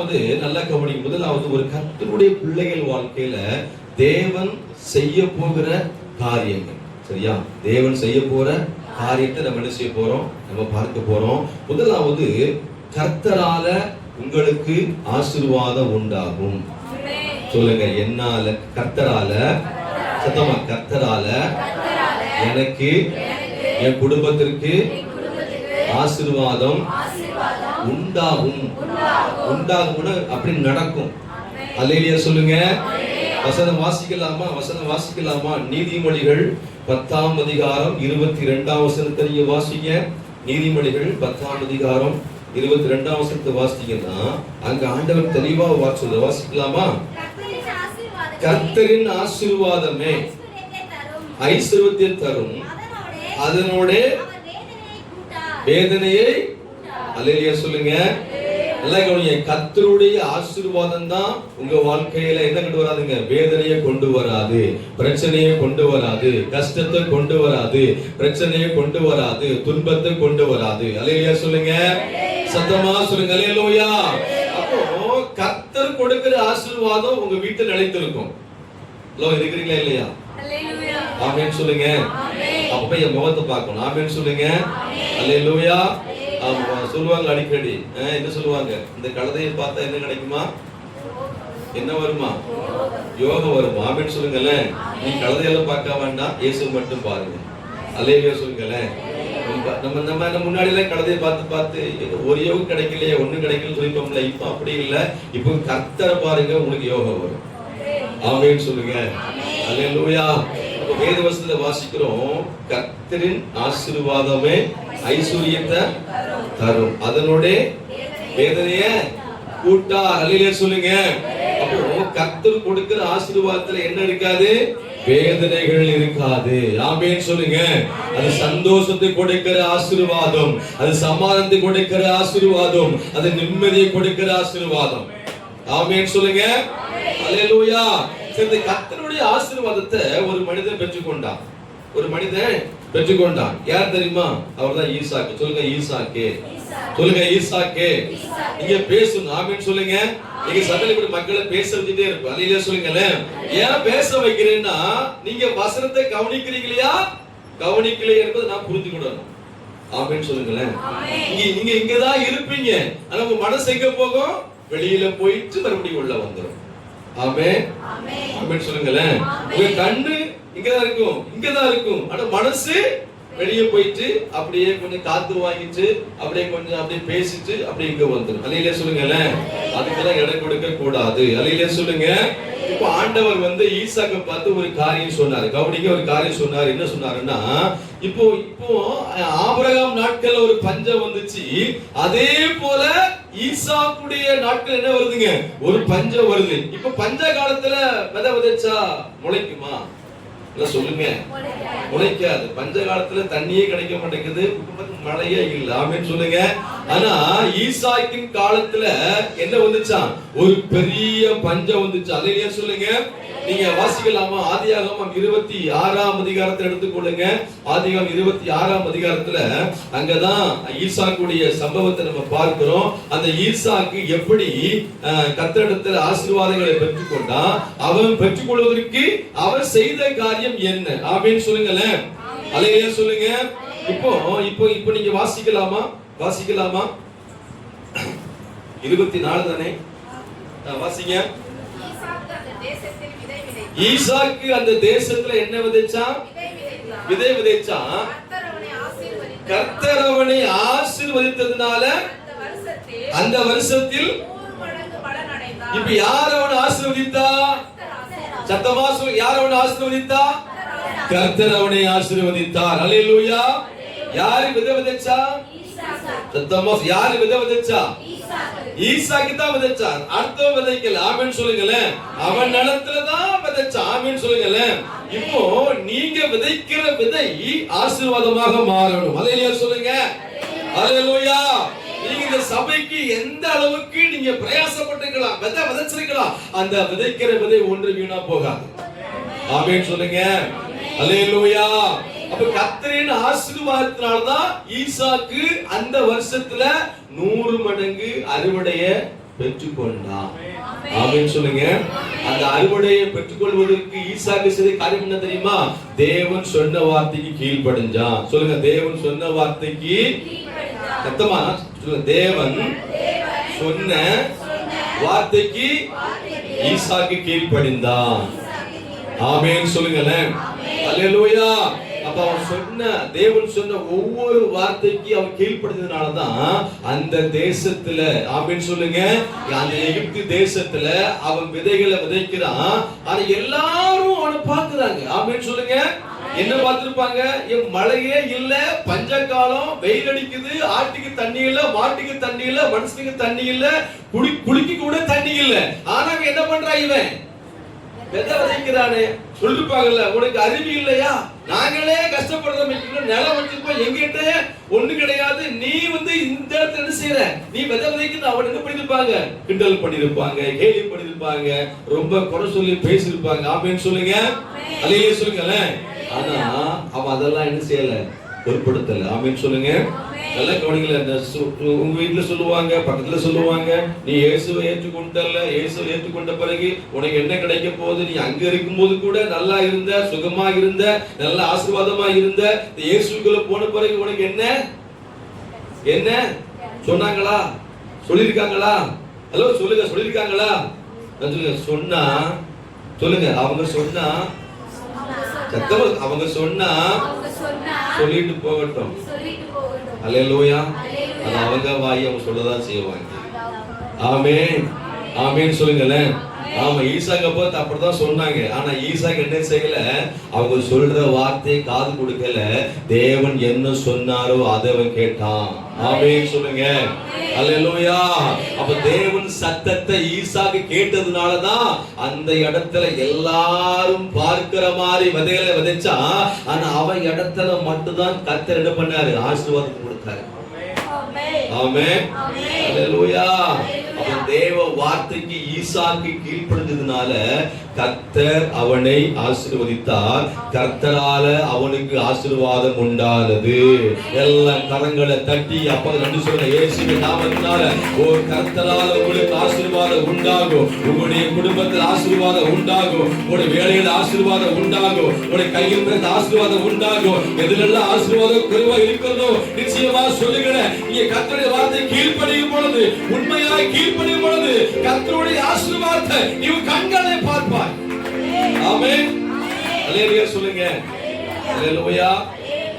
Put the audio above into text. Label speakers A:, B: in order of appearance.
A: முதலாவது நல்லா கவனிங்க. முதலாவது ஒரு கர்த்தருடைய பிள்ளைகள் வாழ்க்கையில தேவன் செய்ய போகிற காரியங்கள். சரியா? தேவன் செய்ய போற காரியத்தை நம்ம என்ன செய்ய போறோம்? நம்ம பார்க்க போறோம். முதலாவது, கர்த்தரால உங்களுக்கு ஆசீர்வாதம் உண்டாகும். சொல்லுங்க, என்னால, கர்த்தரால, சத்தமா, கர்த்தரால எனக்கு, என் குடும்பத்திற்கு ஆசீர்வாதம் உண்டாகும். உண்டாகும் அப்படி நடக்கும். அல்லேலூயா சொல்லுங்க. வசனம் வாசிக்கலாமா? வசனம் வாசிக்கலாமா? நீதிமொழிகள் 10ஆம் அதிகாரம் 22ஆம் வசனத்தை நீங்க வாசிங்க. நீதிமொழிகள் 10ஆம் அதிகாரம் 22ஆம் வசனத்தை வாசிங்கன்னா அங்க ஆண்டவர் தெளிவா சொல்ற. வாசிக்கலாமா? கர்த்தரின் ஆசீர்வாதமே ஐஸ்வர்யத்தை தரும், அதனோட வேதனையை. அல்லேலூயா சொல்லுங்க. நல்லா கவனிங்க. கர்த்தருடைய ஆசீர்வாதம் தான் உங்க வாழ்க்கையில என்ன கொண்டு வராதுங்க? வேதனையை கொண்டு வராது, பிரச்சனையை கொண்டு வராது, கஷ்டத்தை கொண்டு வராது, பிரச்சனையை கொண்டு வராது, துன்பத்தை கொண்டு வராது. அல்லேலூயா சொல்லுங்க. சத்தமா சொல்லுங்க. அல்லேலூயா. அப்போ கர்த்தர் கொடுக்கிற ஆசீர்வாதம் உங்க வீட்டில் நிலைத்திருக்கும். இருக்கிறீங்களா இல்லையா? ஆமென் சொல்லுங்க. அப்ப என் முகத்தை பார்க்கணும். ஆமென் சொல்லுங்க. அல்லேலூயா. சொல்லுவாங்க அடிக்கடி, என்ன சொல்லுவாங்க? இந்த கழுதையை பார்த்தா என்ன கிடைக்குமா? என்ன வருமா? யோகம் வருமா? ஆமென் சொல்லுங்களேன். நீ கழுதையெல்லாம் பார்க்க வேண்டாம், இயேசு மட்டும் பாருங்க. அல்லேலூயா சொல்லுங்களேன். நம்ம முன்னாடி எல்லாம் கழுதையை பார்த்து ஒரு யோகம் கிடைக்கலையே, ஒண்ணு கிடைக்கலன்னு சொல்லிட்டோம்ல. இப்ப அப்படி இல்ல. இப்ப கர்த்தரை பாருங்க, உங்களுக்கு யோகம் வரும். ஆமென் சொல்லுங்க. அல்லேலூயா. வேத வசனத்துல வாசிக்கிறோம், கர்த்தரின் ஆசீர்வாதமே ஐஸ்வர்யத்தை தரும், அதனோட வேதனையை கூட்டார். அல்லேலூயா சொல்லுங்க. அப்போ கர்த்தர் கொடுக்கிற ஆசீர்வாதத்துல என்ன இருக்காது? வேதனைகள் இருக்காது. ஆமென் சொல்லுங்க. அது சந்தோஷத்தை கொடுக்கிற ஆசீர்வாதம், அது சமாதானத்தை கொடுக்கிற ஆசீர்வாதம், அது நிம்மதியை கொடுக்கிற ஆசீர்வாதம். ஆமென் சொல்லுங்க. அல்லேலூயா. சரி, கர்த்தருடைய ஆசீர்வாதத்தை ஒரு மனிதன் பெற்றுக்கொண்டான். ஒரு மனிதன் பெற்றுக்கொண்டான். யார் தெரியுமா? அவர்தான் ஈசாக்கு. சொல்லுங்க, ஈசாக்கு. சொல்லுங்க, ஈசாக்கு. நீங்க பேசுங்க. ஆமென் சொல்லுங்க. நீங்க சபையில கூட மக்களை பேச வச்சுட்டே இருப்போம். அல்லேலூயா சொல்லுங்களேன். ஏன் பேச வைக்கிறேன்னா, நீங்க வசனத்தை கவனிக்கிறீங்களா கவனிக்கலையா என்பதை நான் புரிஞ்சுக்கிடணும். ஆமென் சொல்லுங்களேன். நீங்க இங்கதான் இருப்பீங்க, ஆனா உங்க மனசு எங்க போகும்? வெளியில போயிட்டு மறுபடியும் உள்ள வந்துடும். ஆமென். ஆமென் சொல்லுங்களேன். உங்க கண்ணு இங்கதான் இருக்கும், இங்கதான் இருக்கும், ஆனா மனசு வெளியே போயிட்டு அப்படியே கொஞ்சம் காத்து வாங்கிட்டு அப்படியே கொஞ்சம் அப்படியே பேசிட்டு அப்படியே இங்க வந்துடும். அல்லேலூயா சொல்லுங்களேன். அதுக்கெல்லாம் இடம் கொடுக்க கூடாது. அல்லேலூயா சொல்லுங்க. இப்போ ஆண்டவர் ஈசாக்கை பார்த்து ஒரு காரியம் சொன்னாரு. கவனிங்க, ஒரு காரியம் சொன்னாரு. என்ன சொன்னாருன்னா, இப்போ ஆபிரகாம் நாட்கள்ல ஒரு பஞ்சம் வந்துச்சு, அதே போல ஈசாக்குடைய நாட்கள் என்ன வருதுங்க? ஒரு பஞ்சம் வருது. இப்ப பஞ்ச காலத்துல விதை விதைச்சா முளைக்குமா? சொல்லுங்க, முளைக்காது. பஞ்ச காலத்துல தண்ணியே கிடைக்க மாட்டேங்குது, மழையே இல்ல. ஆமென் சொல்லுங்க. ஆனா ஈசாக்கின் காலத்துல என்ன வந்துச்சா? ஒரு பெரிய பஞ்சம் வந்துச்சு. அல்லேலூயா சொல்லுங்க. நீங்க வாசிக்கலாமா? ஆதியாகமம் 26ஆம் அதிகாரத்தை எடுத்துக்கொள்ளுங்க. ஆதியாகமம் 26ஆம் அதிகாரத்துல அங்கதான் ஈசாக்குடைய சம்பவத்தை நம்ம பார்க்கிறோம். அந்த ஈசாக்கு எப்படி கர்த்தரிடத்தில் ஆசீர்வாதங்களை பெற்றுக்கொண்டா, அவன் பெற்றுக்கொள்வதற்கு அவர் செய்த காரியம் என்ன? ஆமென் சொல்லுங்களேன். அல்லேலூயா சொல்லுங்க. இப்போ நீங்க வாசிக்கலாமா? வாசிக்கலாமா? 24 தானே? வாசிங்க. ஈசாக்கு அந்த தேசத்துல என்ன விதைச்சான்? விதை விதைச்சான். கர்த்தர் அவனை ஆசீர்வதித்ததனால அந்த வருஷத்தில் இப்ப யார் அவனை ஆசீர்வதித்தா? சத்தமா சொல்லு. யார் அவனை ஆசீர்வதித்தா? கர்த்தர் அவனை ஆசீர்வதித்தார். அல்லேலூயா. யாரு விதை விதைச்சா? சத்தமா யாரு விதை விதைச்சா? ஈசாக்கு தான் விதைச்சார். அடுத்த விதைக்கல. ஆமென் சொல்லுங்களேன். அவன் நிலத்துல தான் விதைச்சான். ஆமென் சொல்லுங்களேன். இப்போ நீங்க விதைக்கிற விதை ஆசீர்வாதமாக மாறணும். அல்லேலூயா சொல்லுங்க. அல்லேலூயா. நீங்க இந்த சபைக்கு எந்த அளவுக்கு நீங்க பிரயாசப்பட்டுக்கலாம், விதை விதைச்சிருக்கலாம், அந்த விதைக்கிற விதை ஒன்று வீணா போகாது. ஆமென் சொல்லுங்க. அல்லேலூயா. அப்ப கர்த்தரின் ஆசீர்வாதத்தினால தான் ஈசாக்கு அந்த வருஷத்துல 100 மடங்கு அறுவடைய பெற்றுக்கொண்டான். ஆமென் சொல்லுங்க. அந்த அறுவடையை பெற்றுக்கொள்வதற்கு ஈசாக்கு செய்த காரியம் என்ன தெரியுமா? தேவன் சொன்ன வார்த்தைக்கு கீழ்ப்படிஞ்சான். சொல்லுங்க, தேவன் சொன்ன வார்த்தைக்கு சத்தமா சொல்லுங்க, தேவன் சொன்ன வார்த்தைக்கு ஈசாக்கு கீழ்ப்படிந்தான். ஆமென் சொல்லுங்களேன். அல்லேலூயா. அப்ப அவன் சொன்ன, தேவன் சொன்ன ஒவ்வொரு வார்த்தைக்கு அவன் கீழ்ப்படினதுனாலதான் அந்த தேசத்துல, ஆமென் சொல்லுங்க, அந்த எகிப்து தேசத்துல அவன் விதைகளை விதைக்கிறான். ஆனா எல்லாரும் அவனை பார்க்கிறாங்க. ஆமென் சொல்லுங்க. என்ன பார்த்திருப்பாங்க? மழையே இல்ல, பஞ்ச காலம், வெயில் அடிக்குது, ஆட்டுக்கு தண்ணி இல்ல, மாட்டுக்கு தண்ணி இல்ல, மனுஷனுக்கு தண்ணி இல்ல, குடிக்க கூட தண்ணி இல்ல. ஆனா என்ன பண்றான் இவன்? விதை விதைக்கிறானே. சொல்லிருப்பாங்கல்ல, உனக்கு அறிவு இல்லையா? நாங்களே கஷ்டப்படுறோம், நிலம் வச்சிருப்போம், எங்கிட்ட ஒண்ணு கிடையாது, நீ இந்த இடத்துல என்ன செய்யற? நீ விதை விதைக்கிறது. அவன் என்ன பண்ணிருப்பாங்க? கிண்டல் பண்ணிருப்பாங்க, கேலி பண்ணிருப்பாங்க, ரொம்ப குறை சொல்லி பேசிருப்பாங்க. ஆமென் சொல்லுங்க. அல்லேலூயா சொல்லுங்களேன். ஆனா அவன் அதெல்லாம் என்ன செய்யல, பொருட்படுத்தல. ஆமென் சொல்லுங்க. நல்ல கவனிக்கல. உங்க வீட்டுல சொல்லுவாங்க, பக்கத்துல சொல்லுவாங்க, நீ இயேசுவை ஏற்றுக்கொண்டல்ல, இயேசுவை ஏற்றுக்கொண்ட பிறகு உனக்கு என்ன கிடைக்க போகுது? நீ அங்க இருக்கும்போது கூட நல்லா இருந்த, சுகமா இருந்த, நல்ல ஆசீர்வாதமா இருந்த, இயேசுக்குள்ள போன பிறகு உனக்கு என்ன என்ன சொன்னாங்களா? சொல்லிருக்காங்களா? ஹலோ சொல்லுங்க, சொல்லிருக்காங்களா? சொல்லுங்க. சொன்னா சொல்லுங்க. அவங்க சொன்னா சத்தமா, அவங்க சொன்னா சொல்லிட்டு போகட்டும். அல்லேலூயா. அது அவங்க வாய் அவங்க சொல்லதான் செய்வாங்க. ஆமென். ஆமென் சொல்லுங்களேன். ஆமா, ஈசாக்க பார்த்து அப்படிதான் சொன்னாங்க. ஆனா ஈசாக்கு என்ன செய்யல? அவங்க சொல்ற வார்த்தையை காது கொடுக்கல. தேவன் என்ன சொன்னாரோ அதை அவன் கேட்டான். ஆமென் சொல்லுங்க. அல்லேலூயா. அப்ப தேவன் சத்தத்தை ஈசாக்கு கேட்டதுனாலதான் அந்த இடத்துல எல்லாரும் பார்க்கிற மாதிரி விதைகளை விதைச்சா. ஆனா அவன் இடத்துல மட்டும்தான் கர்த்தர் என்ன பண்ணாரு? ஆசீர்வாதம் கொடுத்தாரு. ஆமென். அல்லேலூயா. அப்ப தேவ வார்த்தைக்கு ஈசாக்கு கீழ்ப்படிந்ததுனால கர்த்தர் அவனை ஆசீர்வதித்தார். கர்த்தரால அவனுக்கு ஆசீர்வாதம் உண்டானது. எல்லா கரங்களை தட்டி அப்ப நன்றி சொல்லுங்க. இயேசுவின் நாமத்தினால ஒரு கர்த்தரால உங்களுக்கு ஆசீர்வாதம் உண்டாகும். உங்களுடைய குடும்பத்தில் ஆசீர்வாதம் உண்டாகும். உங்களுடைய வேலையில் ஆசீர்வாதம் உண்டாகும். உங்களுடைய கையில் பிறந்த ஆசீர்வாதம் உண்டாகும். எதிலெல்லாம் ஆசீர்வாதம் குறைவா இருக்கிறதோ நிச்சயமா சொல்லுகிறேன், நீங்க கர்த்தருடைய வார்த்தை கீழ்ப்படியும் பொழுது, உண்மையாய் கீழ்ப்படியும் பொழுது கர்த்தருடைய ஆசீர்வாதத்தை நீ கண்களை பார்ப்பாய். ஆமென். அல்லேலூயா சொல்லுங்க. அல்லேலூயா.